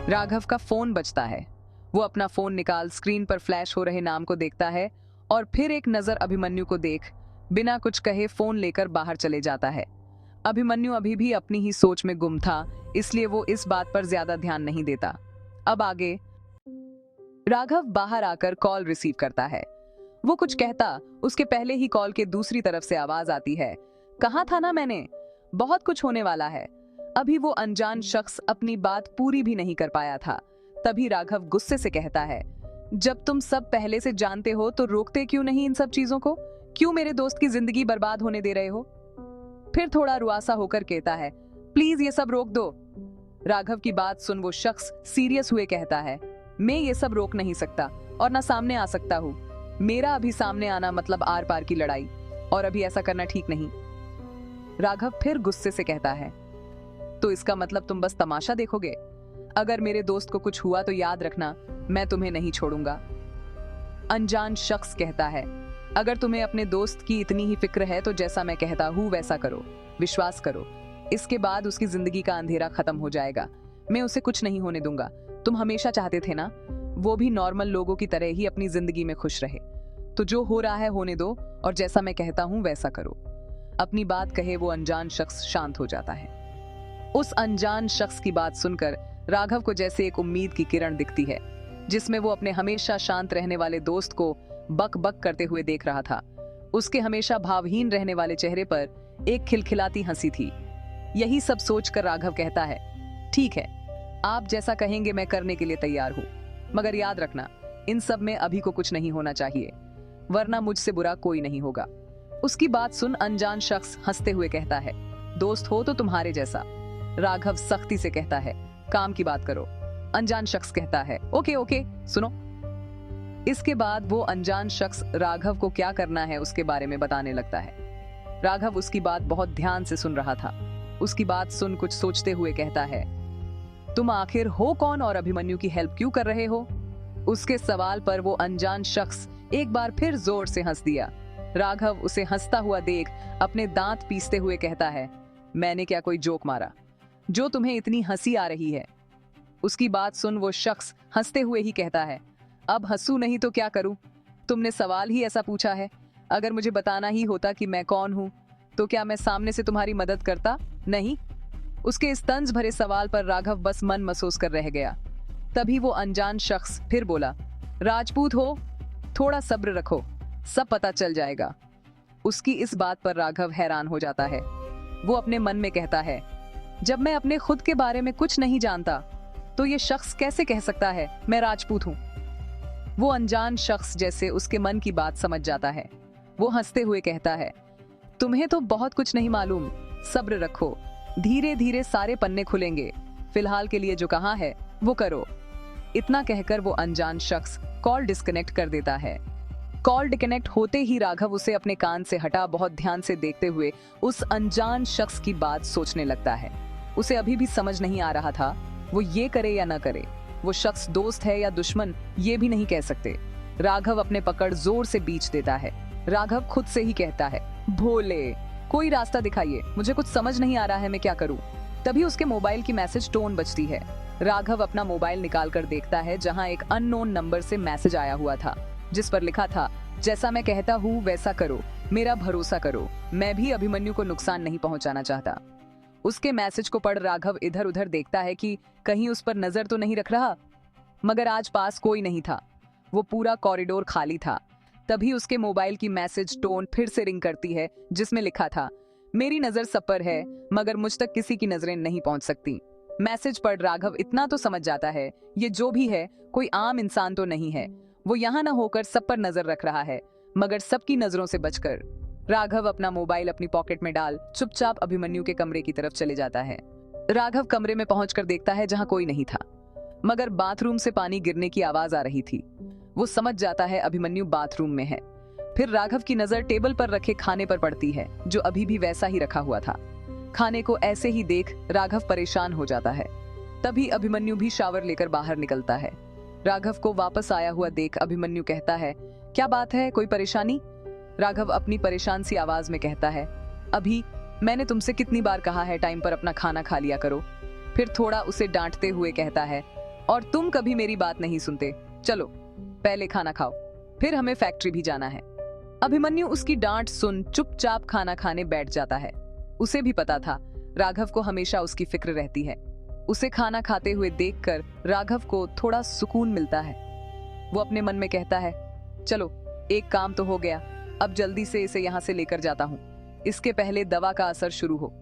राघव का फोन बजता है। वो अपना फोन निकाल स्क्रीन पर फ्लैश हो रहे नाम को देखता है और फिर एक नजर अभिमन्यु को देख बिना कुछ कहे फोन लेकर बाहर चले जाता है। अभिमन्यु अभी भी अपनी ही सोच में गुम था, इसलिए वो इस बात पर ज्यादा ध्यान नहीं देता। अब आगे राघव बाहर आकर कॉल रिसीव करता है। वो कुछ कहता उसके पहले ही कॉल के दूसरी तरफ से आवाज आती है, कहा था ना मैंने, बहुत कुछ होने वाला है। अभी वो अनजान शख्स अपनी बात पूरी भी नहीं कर पाया था। तभी राघव गुस्से से कहता है, जब तुम सब पहले से जानते हो तो रोकते क्यों नहीं इन सब चीजों को? क्यों मेरे दोस्त की जिंदगी बर्बाद होने दे रहे हो? फिर थोड़ा रुआसा होकर कहता है, प्लीज ये सब रोक दो। राघव की बात सुन वो शख्स सीरियस हुए कहता है, मैं ये सब रोक नहीं सकता और ना सामने आ सकता हूँ। मेरा अभी सामने आना मतलब आर पार की लड़ाई, और अभी ऐसा करना ठीक नहीं। राघव फिर गुस्से से कहता है, तो इसका मतलब तुम बस तमाशा देखोगे? अगर मेरे दोस्त को कुछ हुआ तो याद रखना, मैं तुम्हें नहीं छोड़ूंगा। अनजान शख्स कहता है, अगर तुम्हें अपने दोस्त की इतनी ही फिक्र है तो जैसा मैं कहता हूँ वैसा करो, विश्वास करो। इसके बाद उसकी जिंदगी का अंधेरा खत्म हो जाएगा। मैं उसे कुछ नहीं होने दूंगा। तुम हमेशा चाहते थे ना वो भी नॉर्मल लोगों की तरह ही अपनी जिंदगी में खुश रहे। तो जो हो रहा है होने दो और जैसा मैं कहता हूँ वैसा करो। अपनी बात कहे वो अनजान शख्स शांत हो जाता है। उस अनजान शख्स की बात सुनकर राघव को जैसे एक उम्मीद की किरण दिखती है, जिसमें वो अपने हमेशा शांत रहने वाले दोस्त को बक बक करते हुए देख रहा था। उसके हमेशा भावहीन रहने वाले चेहरे पर एक खिलखिलाती हंसी थी। यही सब सोचकर राघव कहता है, ठीक है, आप जैसा कहेंगे मैं करने के लिए तैयार हूँ, मगर याद रखना इन सब में अभी को कुछ नहीं होना चाहिए, वरना मुझसे बुरा कोई नहीं होगा। उसकी बात सुन अनजान शख्स हंसते हुए कहता है, दोस्त हो तो तुम्हारे जैसा। राघव सख्ती से कहता है, काम की बात करो। अनजान शख्स कहता है, ओके ओके सुनो। इसके बाद वो अनजान शख्स राघव को क्या करना है उसके बारे में बताने लगता है। राघव उसकी बात बहुत ध्यान से सुन रहा था। उसकी बात सुन कुछ सोचते हुए कहता है, तुम आखिर हो कौन और अभिमन्यु की हेल्प क्यों कर रहे हो? उसके सवाल पर वो अनजान शख्स एक बार फिर जोर से हंस दिया। राघव उसे हंसता हुआ देख अपने दांत पीसते हुए कहता है, मैंने क्या कोई जोक मारा जो तुम्हें इतनी हंसी आ रही है? उसकी बात सुन वो शख्स हंसते हुए ही कहता है, अब हंसू नहीं तो क्या करूं? तुमने सवाल ही ऐसा पूछा है। अगर मुझे बताना ही होता कि मैं कौन हूं तो क्या मैं सामने से तुम्हारी मदद करता? नहीं। उसके इस तंज भरे सवाल पर राघव बस मन महसूस कर रह गया। तभी वो अनजान शख्स फिर बोला, राजपूत हो, थोड़ा सब्र रखो, सब पता चल जाएगा। उसकी इस बात पर राघव हैरान हो जाता है। वो अपने मन में कहता है, जब मैं अपने खुद के बारे में कुछ नहीं जानता तो ये शख्स कैसे कह सकता है मैं राजपूत हूं? वो अनजान शख्स जैसे उसके मन की बात समझ जाता है। वो हंसते हुए कहता है, तुम्हें तो बहुत कुछ नहीं मालूम, सब्र रखो, धीरे धीरे सारे पन्ने खुलेंगे। फिलहाल के लिए जो कहा है वो करो। इतना कहकर वो अनजान शख्स कॉल डिस्कनेक्ट कर देता है। कॉल डिस्कनेक्ट होते ही राघव उसे अपने कान से हटा बहुत ध्यान से देखते हुए उस अनजान शख्स की बात सोचने लगता है। उसे अभी भी समझ नहीं आ रहा था वो ये करे या न करे। वो शख्स दोस्त है या दुश्मन ये भी नहीं कह सकते। राघव अपने पकड़ जोर से बींच देता है। राघव खुद से ही कहता है, भोले, कोई रास्ता दिखाइए, मुझे कुछ समझ नहीं आ रहा है, मैं क्या करूं? तभी उसके मोबाइल की मैसेज टोन बजती है। राघव अपना मोबाइल निकाल कर देखता है जहां एक अननोन नंबर से मैसेज आया हुआ था, जिस पर लिखा था, जैसा मैं कहता हूँ वैसा करो, मेरा भरोसा करो, मैं भी अभिमन्यु को नुकसान नहीं पहुंचाना चाहता। उसके मैसेज को पढ़ राघव इधर उधर देखता है कि कहीं उस पर नजर तो नहीं रख रहा, मगर आज पास कोई नहीं था। वो पूरा कॉरिडोर खाली था। तभी उसके मोबाइल की मैसेज टोन फिर से रिंग करती है, जिसमें लिखा था, मेरी नजर सब पर है मगर मुझ तक किसी की नजरें नहीं पहुंच सकती। मैसेज पढ़ राघव इतना तो समझ जाता है, ये जो भी है कोई आम इंसान तो नहीं है। वो यहाँ न होकर सब पर नजर रख रहा है, मगर सबकी नजरों से बचकर। राघव अपना मोबाइल अपनी पॉकेट में डाल चुपचाप अभिमन्यु के कमरे की तरफ चले जाता है। राघव कमरे में पहुंचकर देखता है जहां कोई नहीं था, मगर बाथरूम से पानी गिरने की आवाज आ रही थी। वो समझ जाता है अभिमन्यु बाथरूम में है। फिर राघव की नजर टेबल पर रखे खाने पर पड़ती है, जो अभी भी वैसा ही रखा हुआ था। खाने को ऐसे ही देख राघव परेशान हो जाता है। तभी अभिमन्यु भी शावर लेकर बाहर निकलता है। राघव को वापस आया हुआ देख अभिमन्यु कहता है, क्या बात है, कोई परेशानी? राघव अपनी परेशान सी आवाज में कहता है, अभी मैंने तुमसे कितनी बार कहा है टाइम पर अपना खाना खा लिया करो। फिर थोड़ा उसे डांटते हुए कहता है, और तुम कभी मेरी बात नहीं सुनते। चलो पहले खाना खाओ, फिर हमें फैक्ट्री भी जाना है। अभिमन्यु उसकी डांट सुन चुपचाप खाना खाने बैठ जाता है। उसे भी पता था राघव को हमेशा उसकी फिक्र रहती है। उसे खाना खाते हुए देखकर राघव को थोड़ा सुकून मिलता है। वो अपने मन में कहता है, चलो एक काम तो हो गया, अब जल्दी से इसे यहाँ से लेकर जाता हूँ। इसके पहले दवा का असर शुरू हो।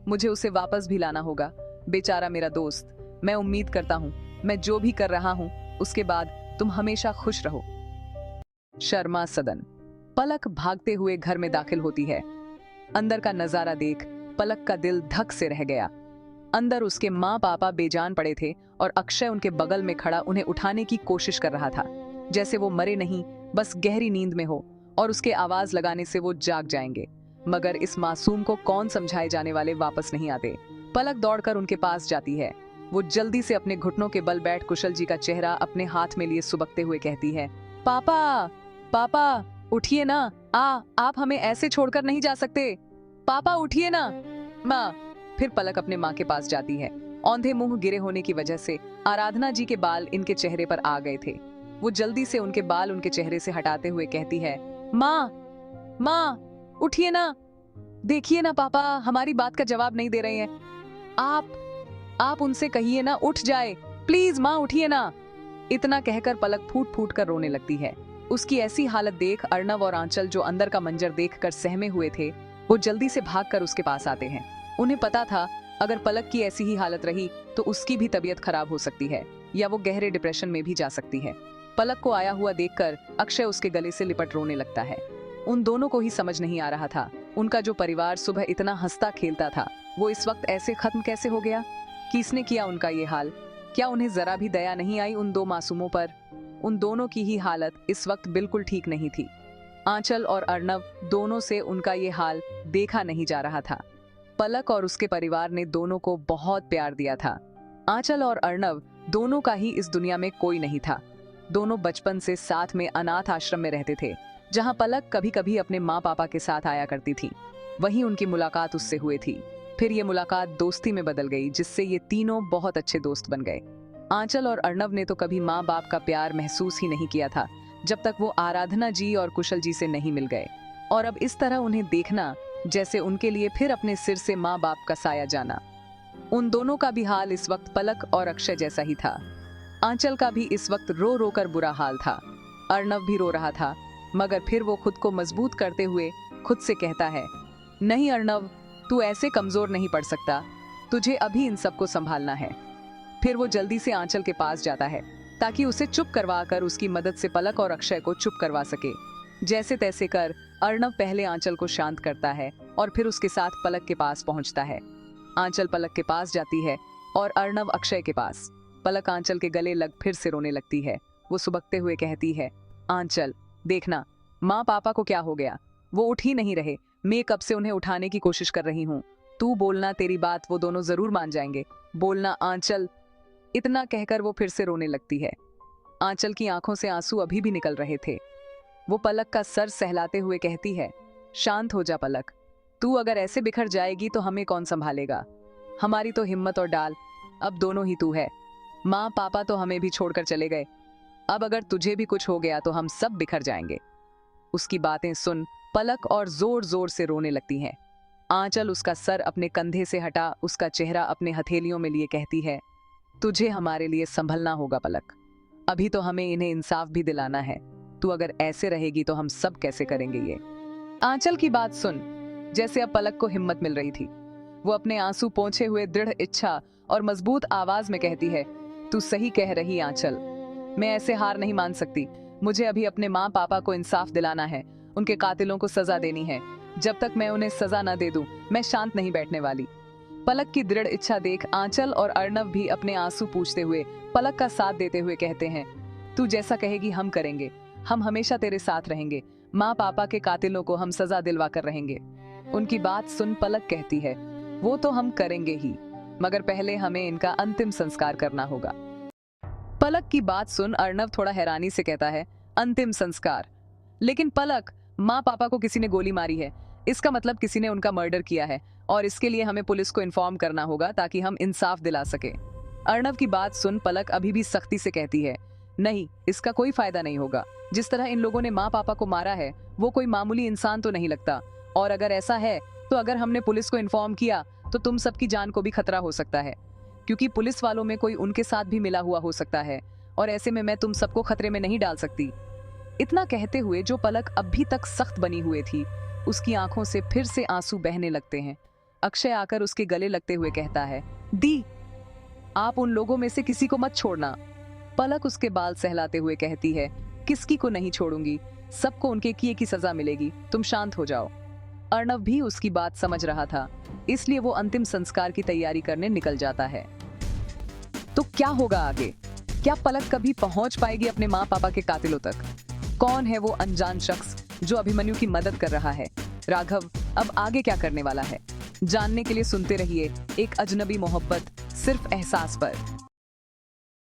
मुझे उसे वापस भी लाना होगा, बेचारा मेरा दोस्त। मैं उम्मीद करता हूँ मैं जो भी कर रहा हूँ उसके बाद तुम हमेशा खुश रहो। शर्मा सदन। पलक भागते हुए घर में दाखिल होती है। अंदर का नजारा देख पलक का दिल धक से रह गया। अंदर उसके माँ पापा बेजान पड़े थे और अक्षय उनके बगल में खड़ा उन्हें उठाने की कोशिश कर रहा था, जैसे वो मरे नहीं, बस गहरी नींद में हो और उसके आवाज लगाने से वो जाग जाएंगे। मगर इस मासूम को कौन समझाए जाने वाले वापस नहीं आते। पलक दौड़कर उनके पास जाती है। वो जल्दी से अपने घुटनों के बल बैठ कुशल जी का चेहरा अपने हाथ में लिए सुबकते हुए कहती है, पापा पापा उठिए ना, आप हमें ऐसे छोड़कर नहीं जा सकते। पापा उठिए ना। माँ। फिर पलक अपने माँ के पास जाती है। औंधे मुंह गिरे होने की वजह से आराधना जी के बाल इनके चेहरे पर आ गए थे। वो जल्दी से उनके बाल उनके चेहरे से हटाते हुए कहती है, माँ उठिए ना, देखिए ना पापा हमारी बात का जवाब नहीं दे रहे हैं। आप उनसे कहिए ना उठ जाए, प्लीज माँ उठिए ना। इतना कहकर पलक फूट फूट कर रोने लगती है। उसकी ऐसी हालत देख अर्णव और आंचल, जो अंदर का मंजर देखकर सहमे हुए थे, वो जल्दी से भागकर उसके पास आते हैं। उन्हें पता था अगर पलक की ऐसी ही हालत रही तो उसकी भी तबीयत खराब हो सकती है या वो गहरे डिप्रेशन में भी जा सकती है। पलक को आया हुआ देखकर अक्षय उसके गले से लिपट रोने लगता है। उन दोनों को ही समझ नहीं आ रहा था, उनका जो परिवार सुबह इतना हंसता खेलता था वो इस वक्त ऐसे खत्म कैसे हो गया। किसने किया उनका ये हाल? क्या उन्हें जरा भी दया नहीं आई उन दो मासूमों पर? उन दोनों की ही हालत इस वक्त बिल्कुल ठीक नहीं थी। आंचल और अर्णव दोनों से उनका ये हाल देखा नहीं जा रहा था। पलक और उसके परिवार ने दोनों को बहुत प्यार दिया था। आंचल और अर्णव दोनों का ही इस दुनिया में कोई नहीं था। दोनों बचपन से साथ में अनाथ आश्रम में रहते थे, जहां पलक कभी कभी अपने माँ पापा के साथ आया करती थी। वहीं उनकी मुलाकात उससे हुई थी। फिर ये मुलाकात दोस्ती में बदल गई, जिससे ये तीनों बहुत अच्छे दोस्त बन गए। आंचल और अर्णव ने तो कभी माँ बाप का प्यार महसूस ही नहीं किया था जब तक वो आराधना जी और कुशल जी से नहीं मिल गए। और अब इस तरह उन्हें देखना जैसे उनके लिए फिर अपने सिर से माँ बाप का साया जाना। उन दोनों का भी हाल इस वक्त पलक और अक्षय जैसा ही था। आंचल का भी इस वक्त रो रो कर बुरा हाल था। अर्णव भी रो रहा था, मगर फिर वो खुद को मजबूत करते हुए खुद से कहता है, नहीं अर्णव, तू ऐसे कमजोर नहीं पड़ सकता, तुझे अभी इन सबको संभालना है। फिर वो जल्दी से आंचल के पास जाता है ताकि उसे चुप करवाकर उसकी मदद से पलक और अक्षय को चुप करवा सके। जैसे तैसे कर अर्णव पहले आंचल को शांत करता है और फिर उसके साथ पलक के पास पहुंचता है। आंचल पलक के पास जाती है और अर्णव अक्षय के पास। पलक आंचल के गले लग फिर से रोने लगती है। वो सुबकते हुए कहती है, आंचल देखना, माँ पापा को क्या हो गया, वो उठ ही नहीं रहे। मैं कब से उन्हें उठाने की कोशिश कर रही हूँ। तू बोलना, तेरी बात वो दोनों जरूर मान जाएंगे। बोलना आंचल। इतना कहकर वो फिर से रोने लगती है। आंचल की आंखों से आंसू अभी भी निकल रहे थे। वो पलक का सर सहलाते हुए कहती है, शांत हो जा पलक, तू अगर ऐसे बिखर जाएगी तो हमें कौन संभालेगा। हमारी तो हिम्मत और डाल अब दोनों ही तू है। माँ पापा तो हमें भी छोड़कर चले गए, अब अगर तुझे भी कुछ हो गया तो हम सब बिखर जाएंगे। उसकी बातें सुन पलक और जोर जोर से रोने लगती है। आंचल उसका सर अपने कंधे से हटा उसका चेहरा अपने हथेलियों में लिए कहती है, तुझे हमारे लिए संभलना होगा पलक, अभी तो हमें इन्हें इंसाफ भी दिलाना है। तू अगर ऐसे रहेगी तो हम सब कैसे करेंगे ये। आंचल की बात सुन जैसे अब पलक को हिम्मत मिल रही थी। वो अपने आंसू पोंछे हुए दृढ़ इच्छा और मजबूत आवाज में कहती है, तू सही कह रही आंचल, मैं ऐसे हार नहीं मान सकती। मुझे अभी अपने माँ पापा को इंसाफ दिलाना है, उनके कातिलों को सजा देनी है। जब तक मैं उन्हें सजा न दे दूं मैं शांत नहीं बैठने वाली। पलक की दृढ़ इच्छा देख आंचल और अर्णव भी अपने आंसू पूछते हुए पलक का साथ देते हुए कहते हैं, तू जैसा कहेगी हम करेंगे, हम हमेशा तेरे साथ रहेंगे। माँ पापा के कातिलों को हम सजा दिलवा कर रहेंगे। उनकी बात सुन पलक कहती है, वो तो हम करेंगे ही, मगर पहले हमें इनका अंतिम संस्कार करना होगा। पलक की बात सुन अर्णव थोड़ा हैरानी से कहता है, अंतिम संस्कार? लेकिन पलक, माँ पापा को किसी ने गोली मारी है, इसका मतलब किसी ने उनका मर्डर किया है और इसके लिए हमें पुलिस को इन्फॉर्म करना होगा ताकि हम इंसाफ दिला सके। अर्णव की बात सुन पलक अभी भी सख्ती से कहती है, नहीं, इसका कोई फायदा नहीं होगा। जिस तरह इन लोगों ने माँ पापा को मारा है वो कोई मामूली इंसान तो नहीं लगता, और अगर ऐसा है तो अगर हमने पुलिस को इन्फॉर्म किया तो तुम सबकी जान को भी खतरा हो सकता है, क्योंकि पुलिस वालों में कोई उनके साथ भी मिला हुआ हो सकता है, और ऐसे में मैं तुम सबको खतरे में नहीं डाल सकती। इतना कहते हुए जो पलक अभी तक सख्त बनी हुई थी, उसकी आंखों से फिर से आंसू बहने लगते हैं। अक्षय आकर उसके गले लगते हुए कहता है, दी, आप उन लोगों में से किसी को मत छोड़ना। पलक उसके बाल सहलाते हुए कहती है, किसकी को नहीं छोड़ूंगी, सबको उनके किए की सजा मिलेगी, तुम शांत हो जाओ। अर्णव भी उसकी बात समझ रहा था, इसलिए वो अंतिम संस्कार की तैयारी करने निकल जाता है। तो क्या होगा आगे? क्या पलक कभी पहुंच पाएगी अपने माँ पापा के कातिलों तक? कौन है वो अनजान शख्स जो अभिमन्यु की मदद कर रहा है? राघव अब आगे क्या करने वाला है? जानने के लिए सुनते रहिए एक अजनबी मोहब्बत सिर्फ एहसास पर।